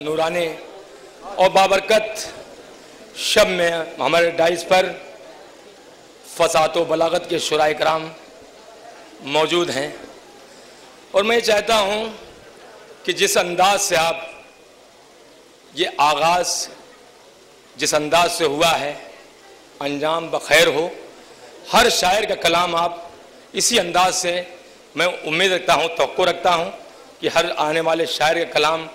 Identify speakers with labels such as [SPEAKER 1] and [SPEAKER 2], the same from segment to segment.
[SPEAKER 1] नूरानी और बाबरकत शब में हमारे डाइस पर फसात व बलागत के शुराए कराम मौजूद हैं और मैं चाहता हूं कि जिस अंदाज से आप ये आगाज़ जिस अंदाज से हुआ है अंजाम बखैर हो। हर शायर का कलाम आप इसी अंदाज से, मैं उम्मीद रखता हूं, तवक्को रखता हूं कि हर आने वाले शायर का कलाम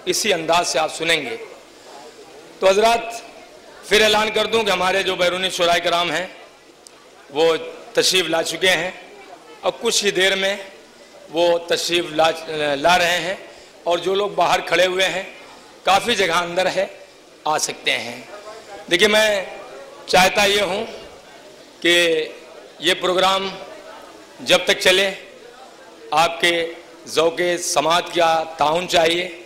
[SPEAKER 1] इसी अंदाज से आप सुनेंगे। तो हजरात फिर ऐलान कर दूं कि हमारे जो बैरूनी शुराए कराम हैं वो तशरीफ़ ला चुके हैं और कुछ ही देर में वो तशरीफ़ ला रहे हैं और जो लोग बाहर खड़े हुए हैं काफ़ी जगह अंदर है, आ सकते हैं। देखिए, मैं चाहता ये हूँ कि ये प्रोग्राम जब तक चले आपके ज़ौक़े समात का ताउन चाहिए।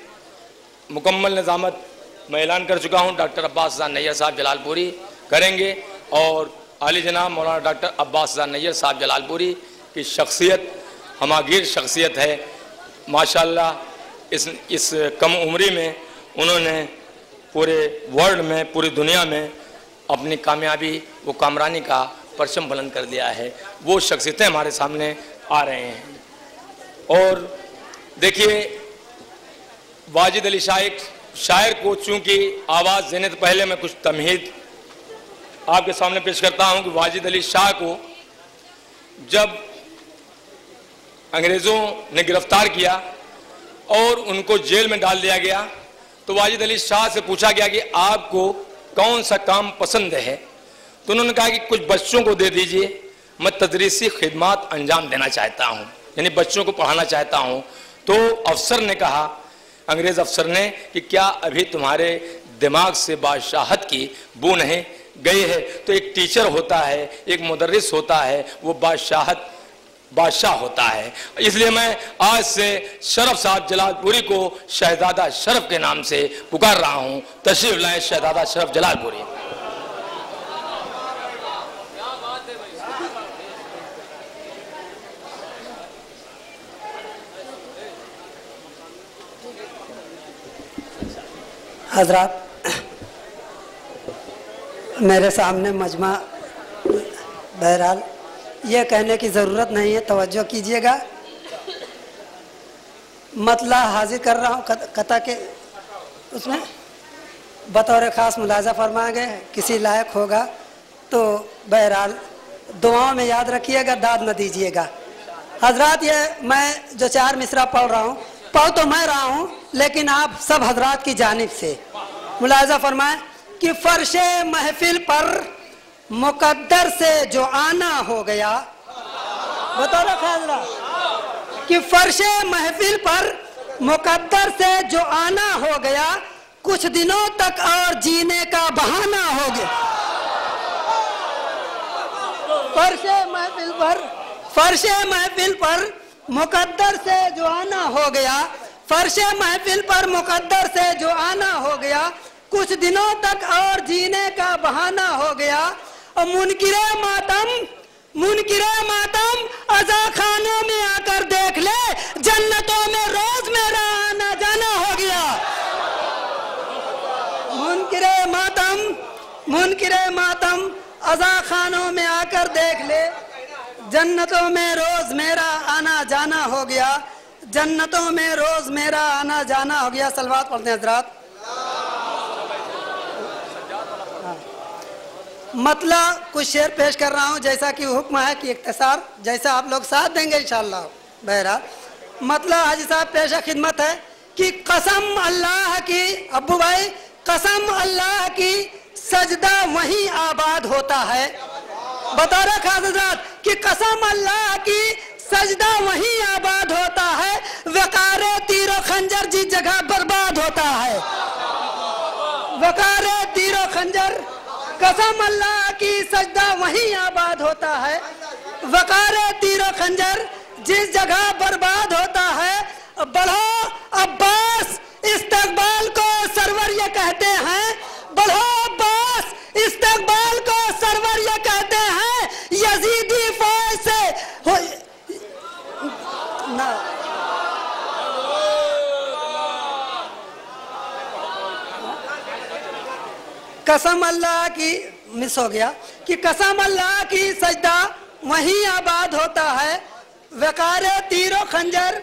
[SPEAKER 1] मुकम्मल निज़ामत मैं ऐलान कर चुका हूँ, डॉक्टर अब्बास ज़ान नैयर साहब जलालपुरी करेंगे और आली जनाब मौलाना डॉक्टर अब्बास ज़ान नैयर साहब जलालपुरी की शख्सियत हमागीर शख्सियत है माशाअल्लाह। इस कम उम्री में उन्होंने पूरे वर्ल्ड में, पूरी दुनिया में अपनी कामयाबी व कामरानी का परचम बुलंद कर दिया है। वो शख्सियतें हमारे सामने आ रहे हैं। और देखिए, वाजिद अली शायर को चूँकि आवाज़ देने से पहले मैं कुछ तमहीद आपके सामने पेश करता हूँ कि वाजिद अली शाह को जब अंग्रेज़ों ने गिरफ्तार किया और उनको जेल में डाल दिया गया तो वाजिद अली शाह से पूछा गया कि आपको कौन सा काम पसंद है, तो उन्होंने कहा कि कुछ बच्चों को दे दीजिए, मैं तदरीसी खिदमात अंजाम देना चाहता हूँ, यानी बच्चों को पढ़ाना चाहता हूँ। तो अफसर ने कहा, अंग्रेज़ अफसर ने, कि क्या अभी तुम्हारे दिमाग से बादशाहत की बू नहीं गई है? तो एक टीचर होता है, एक मुदर्रिस होता है, वो बादशाह होता है। इसलिए मैं आज से शरफ साहब जलालपुरी को शहजादा शरफ के नाम से पुकार रहा हूँ। तशरीफ लाएं शहजादा शरफ जलालपुरी।
[SPEAKER 2] हजरात, मेरे सामने मजमा, बहरहाल ये कहने की ज़रूरत नहीं है, तवज्जो कीजिएगा। मतला हाजिर कर रहा हूँ कथा के, उसमें बतौर ख़ास मुलाजा फरमाए गए, किसी लायक होगा तो बहरहाल दुआओं में याद रखिएगा, दाद न दीजिएगा। हजरात, ये मैं जो 4 मिसरा पढ़ रहा हूँ, पढ़ तो मैं रहा हूँ लेकिन आप सब हजरात की जानिब से मुलाजा फरमाएं कि फर्शे महफिल पर मुकद्दर से जो आना हो गया, बता रखा कि फर्शे महफिल पर मुकद्दर से जो आना हो गया, कुछ दिनों तक और जीने का बहाना हो गया। फर्शे महफिल पर मुकद्दर से जो आना हो गया, फर्शे महफिल पर मुकद्दर से जो आना हो गया, कुछ दिनों तक और जीने का बहाना हो गया। और मुनकिरे मातम अज़ा खानों में आकर देख ले, जन्नतों में रोज मेरा आना जाना हो गया। मुनकिरे मातम अज़ा खानों में आकर देख ले, जन्नतों में रोज मेरा आना जाना हो गया, जन्नतों में रोज मेरा आना जाना हो गया। सलवात पढ़ते हैं हजरात। मतलब कुछ शेर पेश कर रहा हूँ, जैसा कि हुक्म है कि इख्तिसार, जैसा आप लोग साथ देंगे इंशाअल्लाह। बहरहाल मतलब हाजी साहब पेशा खिदमत है कि कसम अल्लाह की, अब्बू भाई, कसम अल्लाह की सजदा वहीं आबाद होता है। बता रखा हजरात कि कसम अल्लाह की सजदा वहीं आबाद होता है, वकारे तीरो खंजर जिस जगह बर्बाद होता है। वकारे तीरो खंजर, कसम अल्लाह की सजदा वहीं आबाद होता है, वकारे तीरो खंजर जिस जगह बर्बाद होता है। बढ़ो अब्बास इस्तकबाल को सरवर ये कहते हैं, बढ़ो अब्बास इस्तकबाल को सरवर ये कहते हैं, यजीदी फौज से हो ना। कसम अल्लाह की मिस हो गया कि कसम अल्लाह की सजदा वहीं आबाद होता है, वकार तीरो खंजर।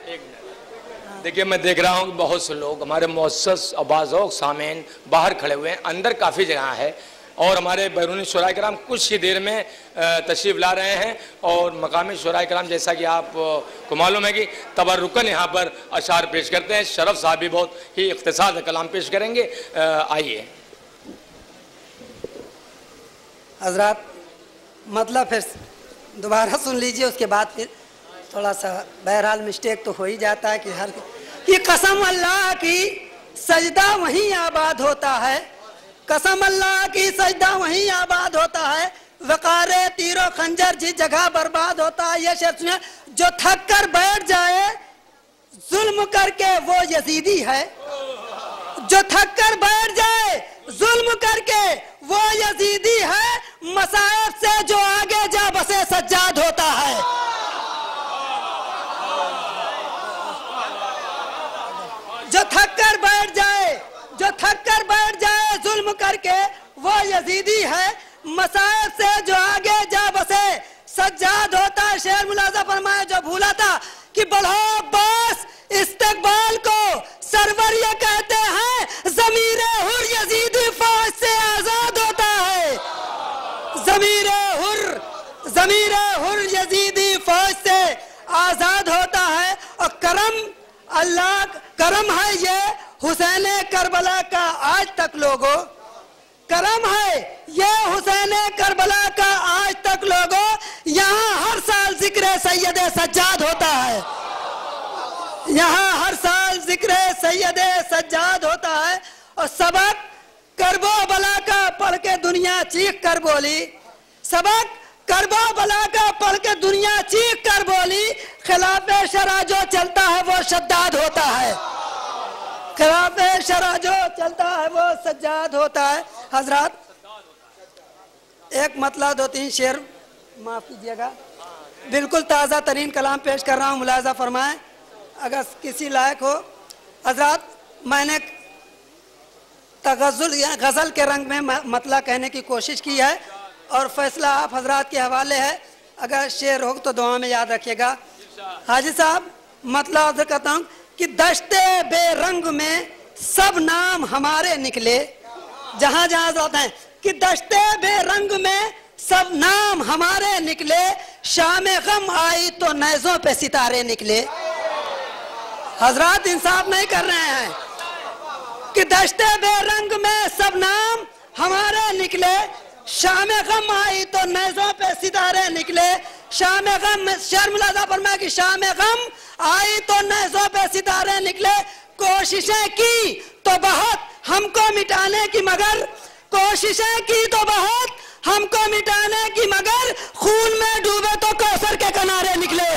[SPEAKER 1] देखिए, मैं देख रहा हूँ बहुत से लोग हमारे मुअस्सस अबाज़ों सामेन बाहर खड़े हुए हैं, अंदर काफ़ी जगह है और हमारे बैरूनी शुराए कराम कुछ ही देर में तशरीफ़ ला रहे हैं और मकामी शुराए कराम जैसा कि आप को मालूम है कि तबर्रुकन यहाँ पर अशार पेश करते हैं। शरफ साहब भी बहुत ही इख्तिसार कलाम पेश करेंगे। आइए
[SPEAKER 2] हजरात, मतलब फिर दोबारा सुन लीजिए, उसके बाद फिर थोड़ा सा बहरहाल मिस्टेक तो हो ही जाता है कि कसम अल्लाह की सजदा वहीं आबाद होता है, कसम अल्लाह की सजदा वहीं आबाद होता है, वकारे तीरो खंजर जिस जगह बर्बाद होता है। ये शेर सुनिए, जो थक कर बैठ जाए जुल्म करके वो यजीदी है, जो थक कर बैठ जाए जुल्म करके वो यजीदी है, मसाइब से जो आगे जा बसे सज्जाद होता है। जो थक कर बैठ जाए, जो थक कर बैठ जाए जुल्म करके वो यजीदी है, मसाइब से जो आगे जा बसे सज्जाद होता है। शेर मुलाजा फरमाया जो भूला था कि बढ़ो बस इस्तकबाल को, सरवर ये कहते हैं ज़मीरे हुर यजीदी फौज से आजाद होता है, ज़मीरे हुर यजीदी फौज से आजाद होता है। और करम अल्लाह करम है ये हुसैन करबला का आज तक लोगों, करम है ये हुसैन करबला का आज तक लोगों, यहाँ हर साल जिक्र सैयद सज्जाद होता है, यहाँ हर साल जिक्र सैयद सज्जाद होता है। और सबक करबो बला का पढ़ के दुनिया चीख कर बोली, सबक करबो बला का पढ़ के दुनिया चीख कर बोली, खिलाफे शरा जो चलता है वो सज्जाद होता है, खिलाफे शरा जो चलता है वो सज्जाद होता है। हजरात, एक मतला दो तीन शेर माफ कीजिएगा, बिल्कुल ताज़ा तरीन कलाम पेश कर रहा हूँ, मुलाजा फरमाएं अगर किसी लायक हो। हजरात, मैंने तगज़ुल या गज़ल के रंग में मतला कहने की कोशिश की है और फैसला आप हजरात के हवाले है, अगर शेर हो तो दुआ में याद रखिएगा। हाजी साहब, मतला अर्ज़ करता हूँ कि दश्ते बेरंग में सब नाम हमारे निकले, जहाँ जहाँ जाते हैं कि दश्ते बेरंग में सब नाम हमारे निकले, शाम गम आई तो नैज़ों पे सितारे निकले। हजरात इंसाफ नहीं कर रहे हैं कि दश्ते बेरंग में सब नाम हमारे निकले, शाम गम आई तो नैज़ों पे सितारे निकले। शाम गम शेर मुलाजा फरमाया कि शाम गम आई तो नैज़ों पे सितारे निकले, कोशिशें की तो बहुत हमको मिटाने की मगर, कोशिशें की तो बहुत हमको मिटाने की मगर, खून में डूबे तो कौसर के किनारे निकले।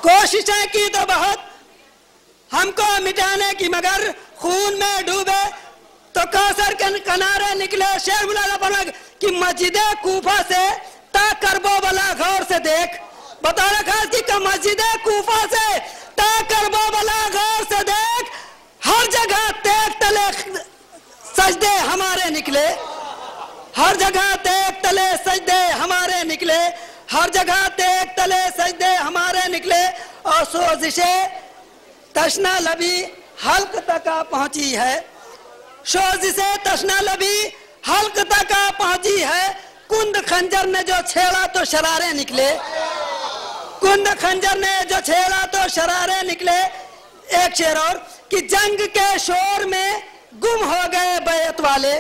[SPEAKER 2] कोशिशें की तो बहुत हमको मिटाने की मगर, खून में डूबे तो कौसर के किनारे निकले। शेर मुलाजा फरमाया कि मस्जिद कूफा से ता करबो बला गौर से देख, बता रखा कि मस्जिद कूफा से ता करबो बला गौर से देख, हर जगह तेग तले सजदे हमारे निकले, हर जगह तेग तले सजदे हमारे निकले, हर जगह तेग तले सजदे हमारे निकले। और सोजिशे तशना लबी हल्क तक पहुंची है, सोजिशे तशना लबी हल्क तक पहुंची है, कुंद खंजर ने जो छेड़ा तो शरारे निकले, कुंद खंजर ने जो छेड़ा तो शरारे निकले। एक शेर और कि जंग के शोर में गुम हो गए बैत वाले,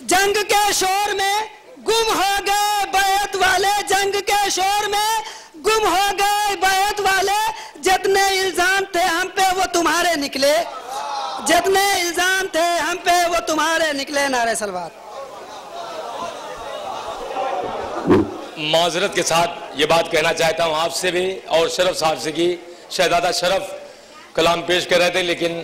[SPEAKER 2] जंग के शोर में गुम हो गए बैत वाले, जंग के शोर में गुम हो गए बैत वाले, जितने इल्जाम थे हम पे वो तुम्हारे निकले, जितने इल्जाम थे हम पे वो तुम्हारे निकले। नारे सलवात।
[SPEAKER 1] माजरत के साथ ये बात कहना चाहता हूँ आपसे भी और शरफ साहब से कि शहजादा शरफ कलाम पेश कर रहे थे लेकिन